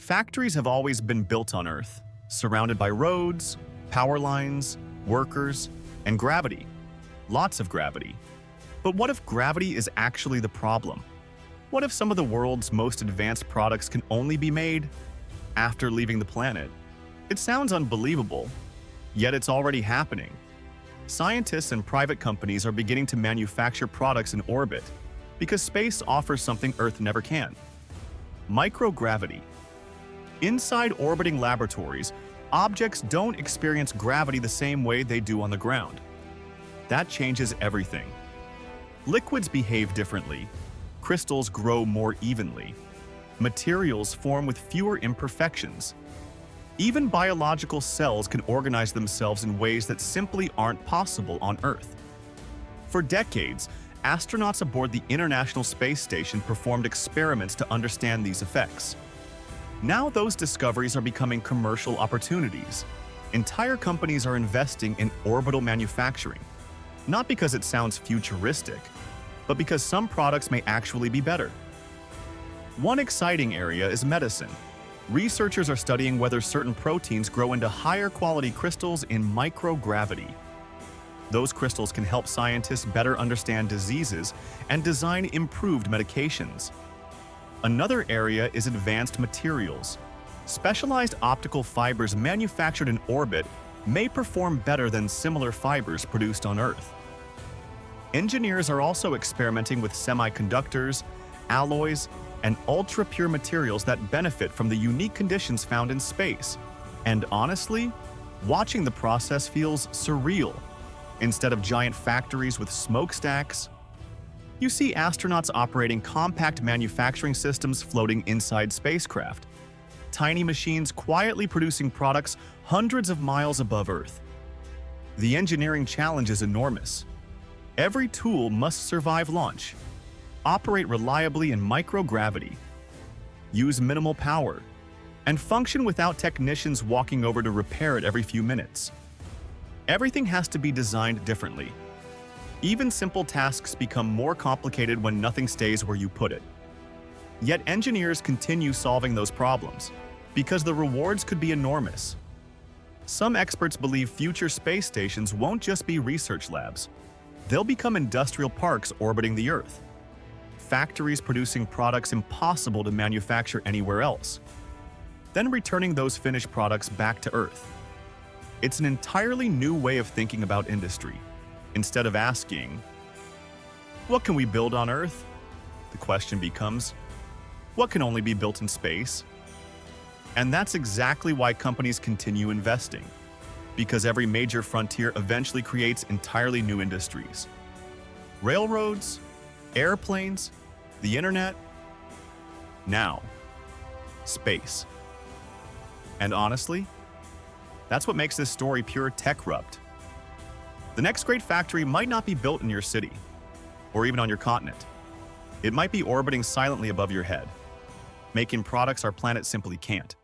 Factories have always been built on Earth, surrounded by roads, power lines, workers, and gravity. Lots of gravity. But what if gravity is actually the problem? What if some of the world's most advanced products can only be made after leaving the planet? It sounds unbelievable, yet it's already happening. Scientists and private companies are beginning to manufacture products in orbit because space offers something Earth never can: microgravity. Inside orbiting laboratories, objects don't experience gravity the same way they do on the ground. That changes everything. Liquids behave differently. Crystals grow more evenly. Materials form with fewer imperfections. Even biological cells can organize themselves in ways that simply aren't possible on Earth. For decades, astronauts aboard the International Space Station performed experiments to understand these effects. Now those discoveries are becoming commercial opportunities. Entire companies are investing in orbital manufacturing, not because it sounds futuristic, but because some products may actually be better. One exciting area is medicine. Researchers are studying whether certain proteins grow into higher quality crystals in microgravity. Those crystals can help scientists better understand diseases and design improved medications. Another area is advanced materials. Specialized optical fibers manufactured in orbit may perform better than similar fibers produced on Earth. Engineers are also experimenting with semiconductors, alloys, and ultra-pure materials that benefit from the unique conditions found in space. And honestly, watching the process feels surreal. Instead of giant factories with smokestacks, you see astronauts operating compact manufacturing systems floating inside spacecraft. Tiny machines quietly producing products hundreds of miles above Earth. The engineering challenge is enormous. Every tool must survive launch, operate reliably in microgravity, use minimal power, and function without technicians walking over to repair it every few minutes. Everything has to be designed differently. Even simple tasks become more complicated when nothing stays where you put it. Yet engineers continue solving those problems, because the rewards could be enormous. Some experts believe future space stations won't just be research labs. They'll become industrial parks orbiting the Earth. Factories producing products impossible to manufacture anywhere else, then returning those finished products back to Earth. It's an entirely new way of thinking about industry. Instead of asking, "What can we build on Earth?" the question becomes, "What can only be built in space?" And that's exactly why companies continue investing, because every major frontier eventually creates entirely new industries. Railroads, airplanes, the internet, now, space. And honestly, that's what makes this story pure TECHRUPT. The next great factory might not be built in your city, or even on your continent. It might be orbiting silently above your head, making products our planet simply can't.